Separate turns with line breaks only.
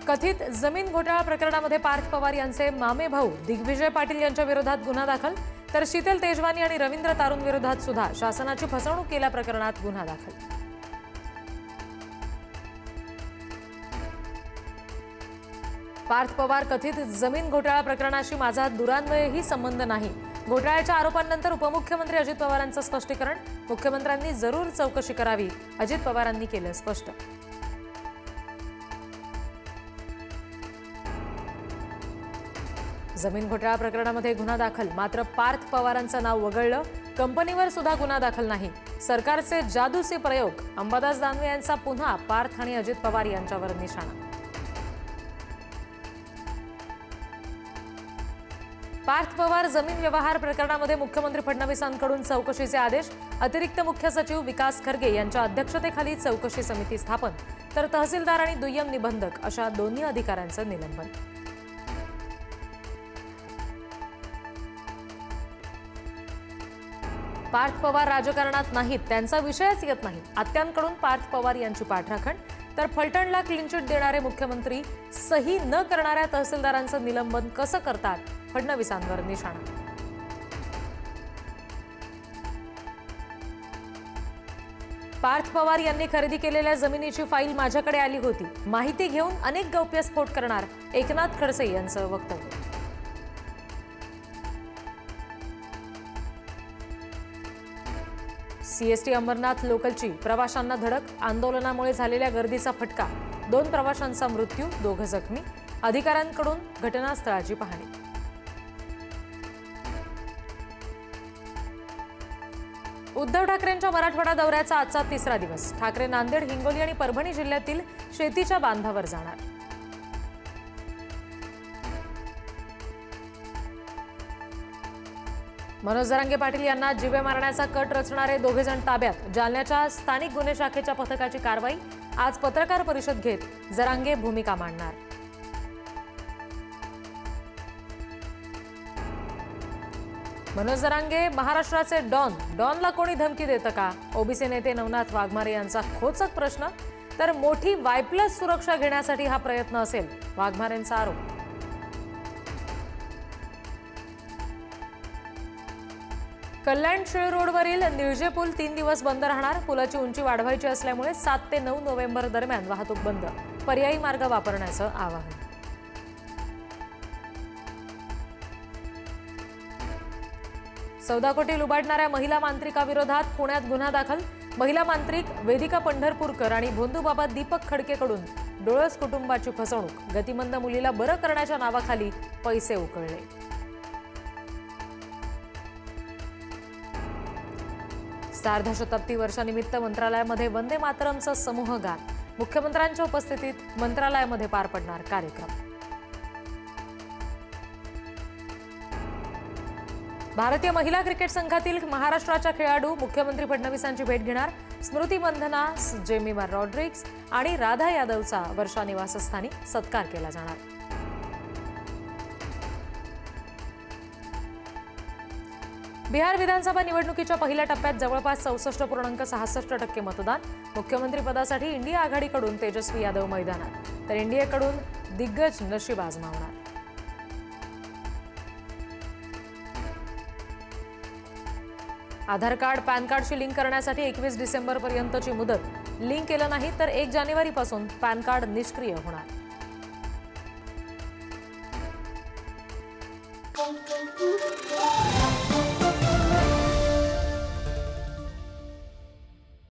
कथित जमीन घोटाळा प्रकरणामध्ये पार्थ पवार यांचे मामे भाऊ दिग्विजय पाटील यांच्या विरोधात गुन्हा दाखल, तर शीतल तेजवानी आणि रवींद्र तारुण विरोधात सुद्धा शासनाची फसवणूक केल्या प्रकरणात गुन्हा दाखल। पार्थ पवार कथित जमीन घोटाळा प्रकरणाशी माझा दुरान्वयही संबंध नाही। घोटाळ्याच्या आरोपांनंतर उपमुख्यमंत्री अजित पवारांचं स्पष्टीकरण, मुख्यमंत्र्यांनी जरूर चौकशी करावी, अजित पवारांनी केलं स्पष्ट। जमीन घोटाळा प्रकरणामध्ये गुन्हा दाखल, मात्र पार्थ पवारांचं नाव वगळलं, कंपनीवर सुद्धा गुन्हा दाखल नाही। सरकारचे जादूचे प्रयोग, अंबादास दानवे यांचा पुन्हा पार्थ आणि अजित पवार यांच्यावर निशाणा। पार्थ पवार जमीन व्यवहार प्रकरणामध्ये मुख्यमंत्री फडणवीसांकडून चौकशीचे आदेश, अतिरिक्त मुख्य सचिव विकास खरगे यांच्या अध्यक्षतेखाली चौकशी समिती स्थापन, तर तहसीलदार आणि दुय्यम निबंधक अशा दोन्ही अधिकाऱ्यांचं निलंबन। पार्थ पवार राजकारणात नाहीत, त्यांचा विषयच येत नाही। आत्यांकडून पार्थ पवार यांची पाठराखण, तर फलटणला क्लीन चिट देणारे मुख्यमंत्री सही न करणाऱ्या तहसीलदारांचं निलंबन कसं करतात, फडणवीसांवर निशाणा। पार्थ पवार यांनी खरेदी केलेल्या जमिनीची फाईल माझ्याकडे आली होती, माहिती घेऊन अनेक गौप्यस्फोट करणार, एकनाथ खडसे यांचं वक्तव्य। सीएसटी अंबरनाथ लोकलची प्रवाशांना धडक, आंदोलनामुळे झालेल्या गर्दीचा फटका, 2 प्रवाशांचा मृत्यू, 2 जखमी, अधिकाऱ्यांकडून घटनास्थळाची पाहणी। उद्धव ठाकरेंच्या मराठवाडा दौऱ्याचा आजचा 3रा दिवस। ठाकरे नांदेड, हिंगोली आणि परभणी जिल्ह्यातील शेतीच्या बांधावर जाणार। मनोज जरांगे पाटील यांना जीवे मारण्याचा कट रचणारे 2 जण ताब्यात, जालन्याच्या स्थानिक गुन्हे शाखेच्या पथकाची कारवाई। आज पत्रकार परिषद घेत जरांगे भूमिका मांडणार। मनोज जरांगे महाराष्ट्राचे डॉनला कोणी धमकी देतं का? ओबीसी नेते नवनाथ वाघमारे यांचा खोचक प्रश्न, तर मोठी Y+ सुरक्षा घेण्यासाठी हा प्रयत्न असेल, वाघमारेंचा आरोप। कल्याण शिळ रोडवरील निळजे पूल 3 दिवस बंद राहणार। पुलाची उंची वाढवायची असल्यामुळे 7 ते 9 नोव्हेंबर दरम्यान वाहतूक बंद, पर्यायी मार्ग वापरण्याचं आवाहन। सौदाकोटी लुबाडणाऱ्या महिला मांत्रिकाविरोधात पुण्यात गुन्हा दाखल। महिला मांत्रिक वेदिका पंढरपूरकर आणि भोंदूबाबा दीपक खडकेकडून डोळस कुटुंबाची फसवणूक, गतिमंद मुलीला बरं करण्याच्या नावाखाली पैसे उकळले। सार्ध शताब्दी वर्षानिमित्त मंत्रालयामध्ये वंदे मातरमचं समूह गान, मुख्यमंत्र्यांच्या उपस्थितीत मंत्रालयामध्ये पार पडणार कार्यक्रम। भारतीय महिला क्रिकेट संघातील महाराष्ट्राच्या खेळाडू मुख्यमंत्री फडणवीसांची भेट घेणार। स्मृती मंधना, जेमिमा रॉड्रिग्स आणि राधा यादवचा वर्षा निवासस्थानी सत्कार केला जाणार। बिहार विधानसभा निवडणुकीच्या पहिल्या टप्प्यात जवळपास 64.66% मतदान। मुख्यमंत्री पदासाठी इंडिया आघाडीकडून तेजस्वी यादव मैदानात, तर एनडीएकडून दिग्गज नशीब आजमावणार। आधार कार्ड पॅन कार्डशी लिंक करण्यासाठी 21 डिसेंबरपर्यंतची मुदत, लिंक केलं नाही तर 1 जानेवारीपासून पॅन कार्ड निष्क्रिय होणार।